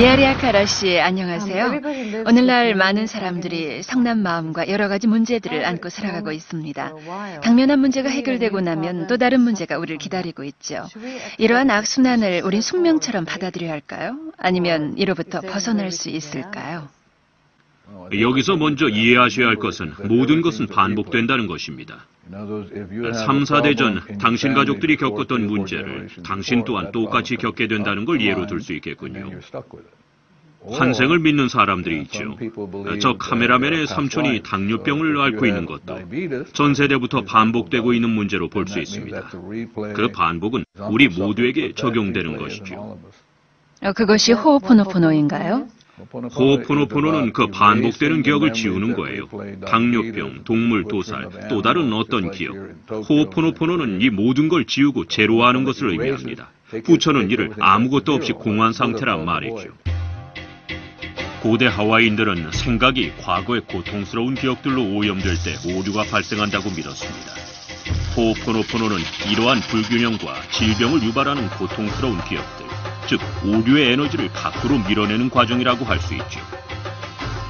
예리아카라 씨, 안녕하세요. 오늘날 많은 사람들이 성난 마음과 여러 가지 문제들을 안고 살아가고 있습니다. 당면한 문제가 해결되고 나면 또 다른 문제가 우리를 기다리고 있죠. 이러한 악순환을 우린 숙명처럼 받아들여야 할까요? 아니면 이로부터 벗어날 수 있을까요? 여기서 먼저 이해하셔야 할 것은 모든 것은 반복된다는 것입니다. 3, 4대 전 당신 가족들이 겪었던 문제를 당신 또한 똑같이 겪게 된다는 걸 예로 들 수 있겠군요. 환생을 믿는 사람들이 있죠. 저 카메라맨의 삼촌이 당뇨병을 앓고 있는 것도 전 세대부터 반복되고 있는 문제로 볼 수 있습니다. 그 반복은 우리 모두에게 적용되는 것이죠. 그것이 호호포노포노인가요? 호호포노포노는 그 반복되는 기억을 지우는 거예요. 당뇨병, 동물 도살, 또 다른 어떤 기억. 호호포노포노는 이 모든 걸 지우고 제로화하는 것을 의미합니다. 부처는 이를 아무것도 없이 공한 상태란 말이죠. 고대 하와이인들은 생각이 과거의 고통스러운 기억들로 오염될 때 오류가 발생한다고 믿었습니다. 호호포노포노는 이러한 불균형과 질병을 유발하는 고통스러운 기억들, 즉 오류의 에너지를 밖으로 밀어내는 과정이라고 할 수 있죠.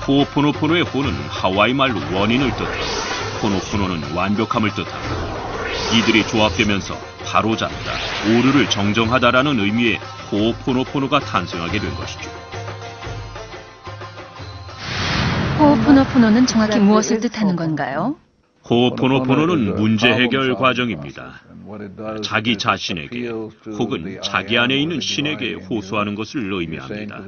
호호포노포노의 호는 하와이 말로 원인을 뜻하고 포노포노는 완벽함을 뜻하고 이들이 조합되면서 바로잡다, 오류를 정정하다라는 의미의 호호포노포노가 탄생하게 된 것이죠. 호호포노포노는 정확히 무엇을 뜻하는 건가요? 호호포노포노는 문제 해결 과정입니다. 자기 자신에게 혹은 자기 안에 있는 신에게 호소하는 것을 의미합니다.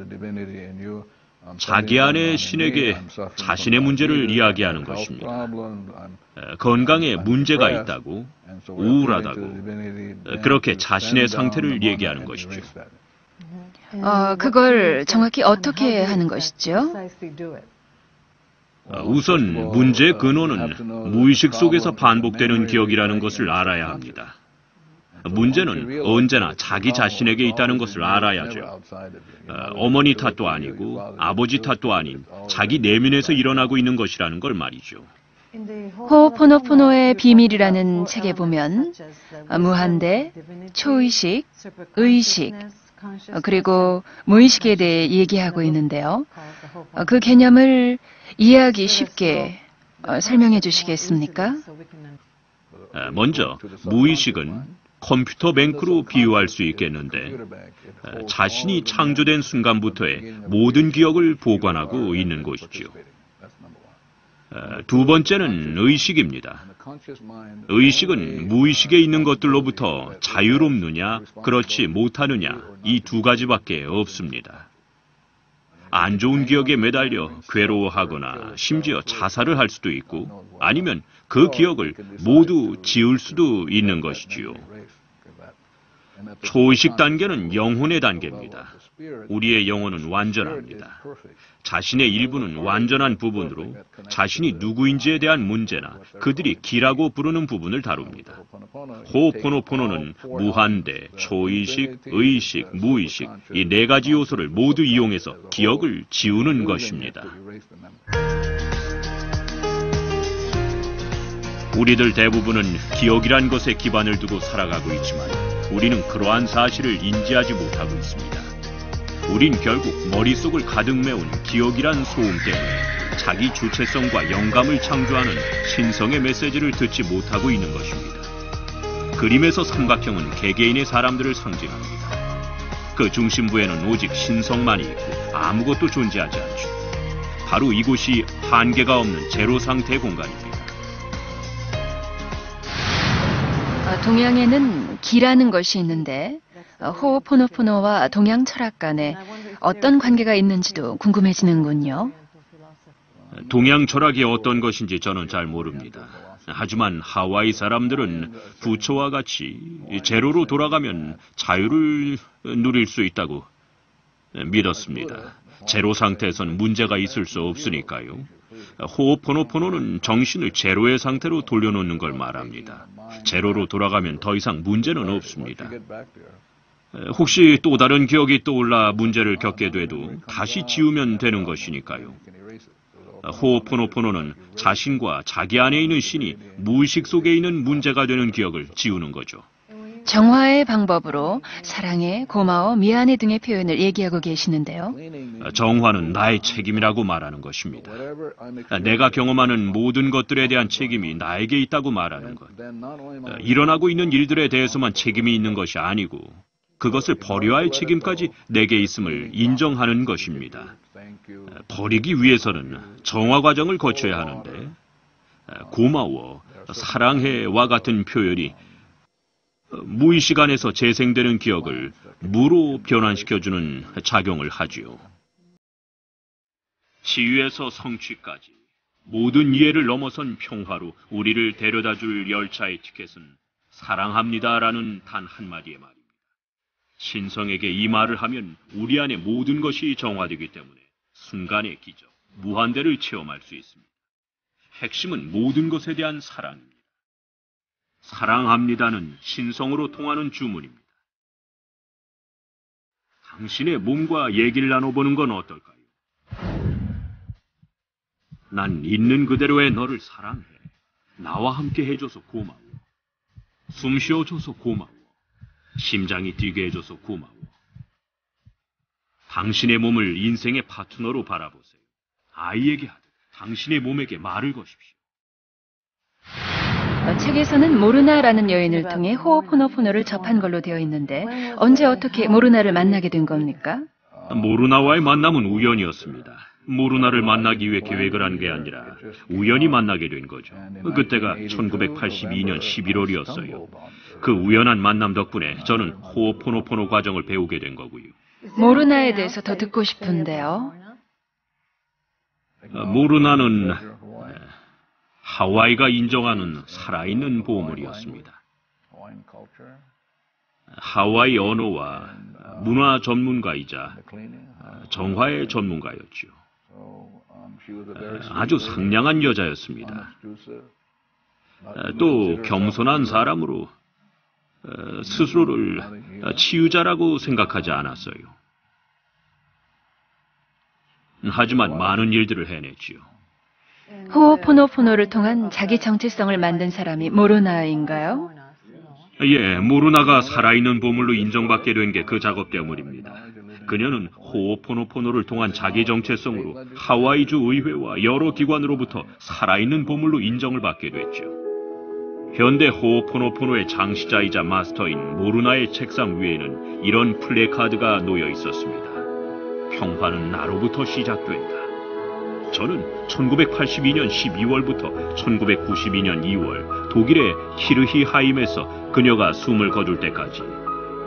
자기 안의 신에게 자신의 문제를 이야기하는 것입니다. 건강에 문제가 있다고, 우울하다고, 그렇게 자신의 상태를 얘기하는 것이죠. 그걸 정확히 어떻게 하는 것이죠? 우선 문제의 근원은 무의식 속에서 반복되는 기억이라는 것을 알아야 합니다. 문제는 언제나 자기 자신에게 있다는 것을 알아야죠. 어머니 탓도 아니고 아버지 탓도 아닌 자기 내면에서 일어나고 있는 것이라는 걸 말이죠. 호호포노포노의 비밀이라는 책에 보면 무한대, 초의식, 의식, 그리고 무의식에 대해 얘기하고 있는데요. 그 개념을 이해하기 쉽게 설명해 주시겠습니까? 먼저 무의식은 컴퓨터 뱅크로 비유할 수 있겠는데 자신이 창조된 순간부터의 모든 기억을 보관하고 있는 곳이죠. 두 번째는 의식입니다. 의식은 무의식에 있는 것들로부터 자유롭느냐, 그렇지 못하느냐, 이 두 가지밖에 없습니다. 안 좋은 기억에 매달려 괴로워하거나 심지어 자살을 할 수도 있고 아니면 그 기억을 모두 지울 수도 있는 것이지요. 초의식 단계는 영혼의 단계입니다. 우리의 영혼은 완전합니다. 자신의 일부는 완전한 부분으로 자신이 누구인지에 대한 문제나 그들이 기라고 부르는 부분을 다룹니다. 호호포노포노는 무한대, 초의식, 의식, 무의식 이 네 가지 요소를 모두 이용해서 기억을 지우는 것입니다. 우리들 대부분은 기억이란 것에 기반을 두고 살아가고 있지만 우리는 그러한 사실을 인지하지 못하고 있습니다. 우린 결국 머릿속을 가득 메운 기억이란 소음 때문에 자기 주체성과 영감을 창조하는 신성의 메시지를 듣지 못하고 있는 것입니다. 그림에서 삼각형은 개개인의 사람들을 상징합니다. 그 중심부에는 오직 신성만이 있고 아무것도 존재하지 않죠. 바로 이곳이 한계가 없는 제로 상태 공간입니다. 동양에는 기라는 것이 있는데 호호포노포노와 동양 철학 간에 어떤 관계가 있는지도 궁금해지는군요. 동양 철학이 어떤 것인지 저는 잘 모릅니다. 하지만 하와이 사람들은 부처와 같이 제로로 돌아가면 자유를 누릴 수 있다고 믿었습니다. 제로 상태에선 문제가 있을 수 없으니까요. 호호포노포노는 정신을 제로의 상태로 돌려놓는 걸 말합니다. 제로로 돌아가면 더 이상 문제는 없습니다. 혹시 또 다른 기억이 떠올라 문제를 겪게 돼도 다시 지우면 되는 것이니까요. 호호포노포노는 자신과 자기 안에 있는 신이 무의식 속에 있는 문제가 되는 기억을 지우는 거죠. 정화의 방법으로 사랑해, 고마워, 미안해 등의 표현을 얘기하고 계시는데요. 정화는 나의 책임이라고 말하는 것입니다. 내가 경험하는 모든 것들에 대한 책임이 나에게 있다고 말하는 것. 일어나고 있는 일들에 대해서만 책임이 있는 것이 아니고 그것을 버려야 할 책임까지 내게 있음을 인정하는 것입니다. 버리기 위해서는 정화 과정을 거쳐야 하는데 고마워, 사랑해와 같은 표현이 무의식 안에서 재생되는 기억을 무로 변환시켜주는 작용을 하지요. 치유에서 성취까지 모든 이해를 넘어선 평화로 우리를 데려다줄 열차의 티켓은 사랑합니다라는 단 한마디의 말입니다. 신성에게 이 말을 하면 우리 안에 모든 것이 정화되기 때문에 순간의 기적, 무한대를 체험할 수 있습니다. 핵심은 모든 것에 대한 사랑입니다. 사랑합니다는 신성으로 통하는 주문입니다. 당신의 몸과 얘기를 나눠보는 건 어떨까요? 난 있는 그대로의 너를 사랑해. 나와 함께 해줘서 고마워. 숨 쉬어줘서 고마워. 심장이 뛰게 해줘서 고마워. 당신의 몸을 인생의 파트너로 바라보세요. 아이에게 하듯 당신의 몸에게 말을 거십시오. 책에서는 모르나라는 여인을 통해 호오포노포노를 접한 걸로 되어 있는데 언제 어떻게 모르나를 만나게 된 겁니까? 모르나와의 만남은 우연이었습니다. 모르나를 만나기 위해 계획을 한 게 아니라 우연히 만나게 된 거죠. 그때가 1982년 11월이었어요. 그 우연한 만남 덕분에 저는 호오포노포노 과정을 배우게 된 거고요. 모르나에 대해서 더 듣고 싶은데요. 모르나는 하와이가 인정하는 살아있는 보물이었습니다. 하와이 언어와 문화 전문가이자 정화의 전문가였죠. 아주 상냥한 여자였습니다. 또 겸손한 사람으로 스스로를 치유자라고 생각하지 않았어요. 하지만 많은 일들을 해냈지요. 호오포노포노를 통한 자기 정체성을 만든 사람이 모르나인가요? 예, 모르나가 살아있는 보물로 인정받게 된 게 그 작업 때문입니다. 그녀는 호오포노포노를 통한 자기 정체성으로 하와이주 의회와 여러 기관으로부터 살아있는 보물로 인정을 받게 됐죠. 현대 호오포노포노의 장시자이자 마스터인 모르나의 책상 위에는 이런 플래카드가 놓여 있었습니다. 평화는 나로부터 시작된다. 저는 1982년 12월부터 1992년 2월 독일의 키르히하임에서 그녀가 숨을 거둘 때까지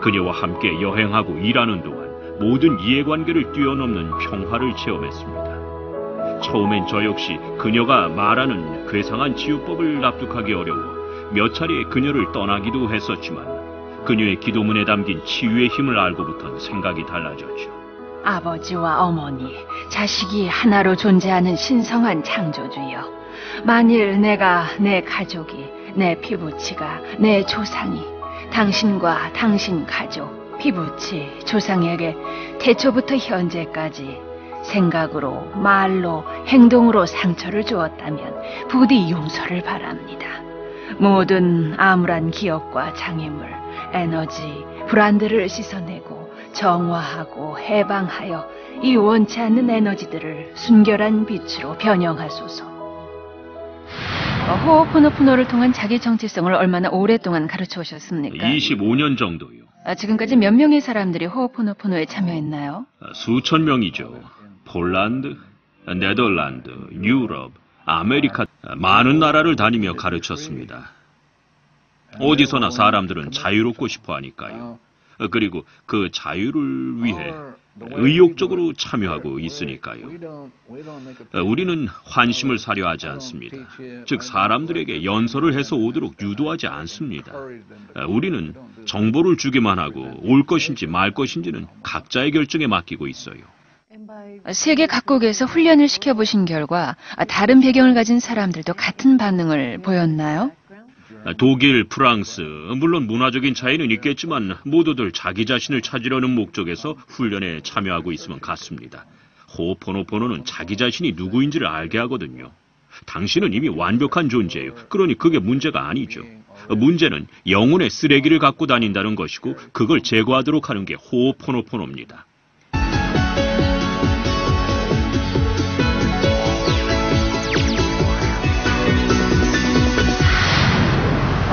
그녀와 함께 여행하고 일하는 동안 모든 이해관계를 뛰어넘는 평화를 체험했습니다. 처음엔 저 역시 그녀가 말하는 괴상한 치유법을 납득하기 어려워 몇 차례 그녀를 떠나기도 했었지만 그녀의 기도문에 담긴 치유의 힘을 알고부터는 생각이 달라졌죠. 아버지와 어머니, 자식이 하나로 존재하는 신성한 창조주여. 만일 내가, 내 가족이, 내 피부치가, 내 조상이 당신과 당신 가족, 피부치, 조상에게 태초부터 현재까지 생각으로, 말로, 행동으로 상처를 주었다면 부디 용서를 바랍니다. 모든 암울한 기억과 장애물, 에너지, 불안들을 씻어내고 정화하고 해방하여 이 원치 않는 에너지들을 순결한 빛으로 변형하소서. 호오포노포노를 통한 자기 정체성을 얼마나 오랫동안 가르쳐 오셨습니까? 25년 정도요. 지금까지 몇 명의 사람들이 호오포노포노에 참여했나요? 수천 명이죠. 폴란드, 네덜란드, 유럽, 아메리카 많은 나라를 다니며 가르쳤습니다. 어디서나 사람들은 자유롭고 싶어 하니까요. 그리고 그 자유를 위해 의욕적으로 참여하고 있으니까요. 우리는 환심을 사려 하지 않습니다. 즉 사람들에게 연설을 해서 오도록 유도하지 않습니다. 우리는 정보를 주기만 하고 올 것인지 말 것인지는 각자의 결정에 맡기고 있어요. 세계 각국에서 훈련을 시켜보신 결과 다른 배경을 가진 사람들도 같은 반응을 보였나요? 독일, 프랑스, 물론 문화적인 차이는 있겠지만 모두들 자기 자신을 찾으려는 목적에서 훈련에 참여하고 있으면 같습니다. 호오포노포노는 자기 자신이 누구인지를 알게 하거든요. 당신은 이미 완벽한 존재예요. 그러니 그게 문제가 아니죠. 문제는 영혼의 쓰레기를 갖고 다닌다는 것이고 그걸 제거하도록 하는 게 호오포노포노입니다.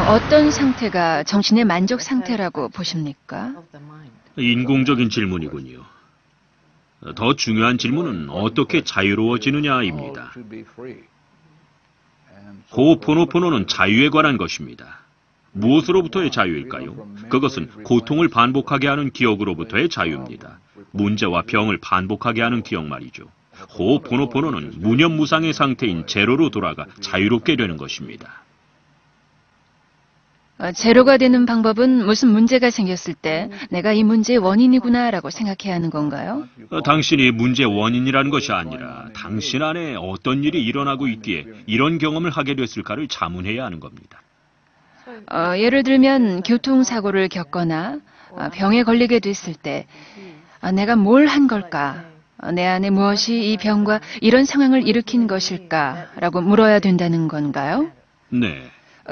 어떤 상태가 정신의 만족 상태라고 보십니까? 인공적인 질문이군요. 더 중요한 질문은 어떻게 자유로워지느냐입니다. 호오포노포노는 자유에 관한 것입니다. 무엇으로부터의 자유일까요? 그것은 고통을 반복하게 하는 기억으로부터의 자유입니다. 문제와 병을 반복하게 하는 기억 말이죠. 호오포노포노는 무념무상의 상태인 제로로 돌아가 자유롭게 되는 것입니다. 제로가 되는 방법은 무슨 문제가 생겼을 때 내가 이 문제의 원인이구나라고 생각해야 하는 건가요? 당신이 문제의 원인이라는 것이 아니라 당신 안에 어떤 일이 일어나고 있기에 이런 경험을 하게 됐을까를 자문해야 하는 겁니다. 예를 들면 교통사고를 겪거나 병에 걸리게 됐을 때 내가 뭘 한 걸까? 내 안에 무엇이 이 병과 이런 상황을 일으킨 것일까라고 물어야 된다는 건가요? 네.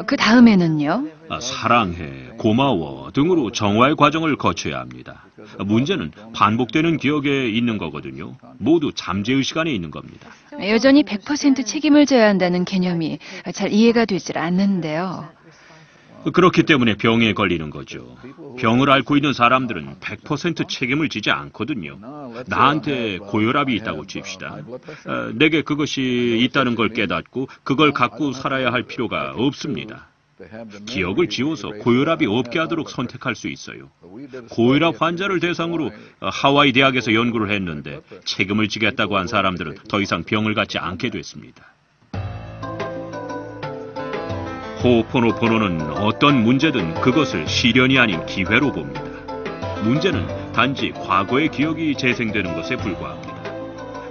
그 다음에는요? 사랑해, 고마워 등으로 정화의 과정을 거쳐야 합니다. 문제는 반복되는 기억에 있는 거거든요. 모두 잠재의식 안에 있는 겁니다. 여전히 100% 책임을 져야 한다는 개념이 잘 이해가 되질 않는데요. 그렇기 때문에 병에 걸리는 거죠. 병을 앓고 있는 사람들은 100% 책임을 지지 않거든요. 나한테 고혈압이 있다고 칩시다. 내게 그것이 있다는 걸 깨닫고 그걸 갖고 살아야 할 필요가 없습니다. 기억을 지워서 고혈압이 없게 하도록 선택할 수 있어요. 고혈압 환자를 대상으로 하와이 대학에서 연구를 했는데 책임을 지겠다고 한 사람들은 더 이상 병을 갖지 않게 됐습니다. 호오포노포노는 어떤 문제든 그것을 시련이 아닌 기회로 봅니다. 문제는 단지 과거의 기억이 재생되는 것에 불과합니다.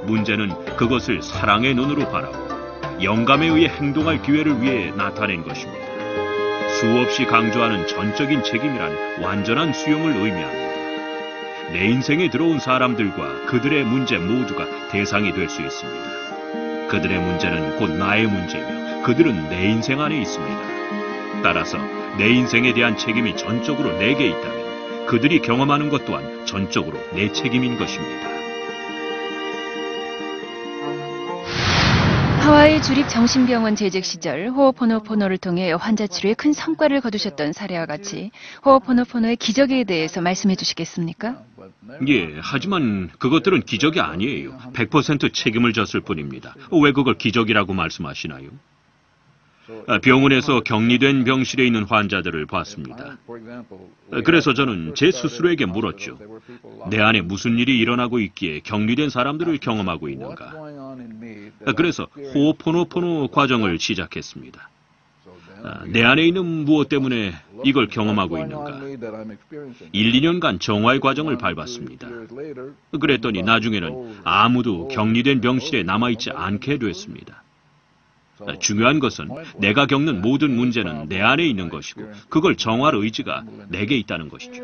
문제는 그것을 사랑의 눈으로 바라보 영감에 의해 행동할 기회를 위해 나타낸 것입니다. 수없이 강조하는 전적인 책임이란 완전한 수용을 의미합니다. 내 인생에 들어온 사람들과 그들의 문제 모두가 대상이 될 수 있습니다. 그들의 문제는 곧 나의 문제며 그들은 내 인생 안에 있습니다. 따라서 내 인생에 대한 책임이 전적으로 내게 있다면 그들이 경험하는 것 또한 전적으로 내 책임인 것입니다. 하와이 주립정신병원 재직 시절 호오포노포노를 통해 환자 치료에 큰 성과를 거두셨던 사례와 같이 호오포노포노의 기적에 대해서 말씀해 주시겠습니까? 예, 하지만 그것들은 기적이 아니에요. 100% 책임을 졌을 뿐입니다. 왜 그걸 기적이라고 말씀하시나요? 병원에서 격리된 병실에 있는 환자들을 봤습니다. 그래서 저는 제 스스로에게 물었죠. 내 안에 무슨 일이 일어나고 있기에 격리된 사람들을 경험하고 있는가? 그래서 호오포노포노 과정을 시작했습니다. 내 안에 있는 무엇 때문에 이걸 경험하고 있는가? 1, 2년간 정화의 과정을 밟았습니다. 그랬더니 나중에는 아무도 격리된 병실에 남아있지 않게 됐습니다. 중요한 것은 내가 겪는 모든 문제는 내 안에 있는 것이고 그걸 정화할 의지가 내게 있다는 것이죠.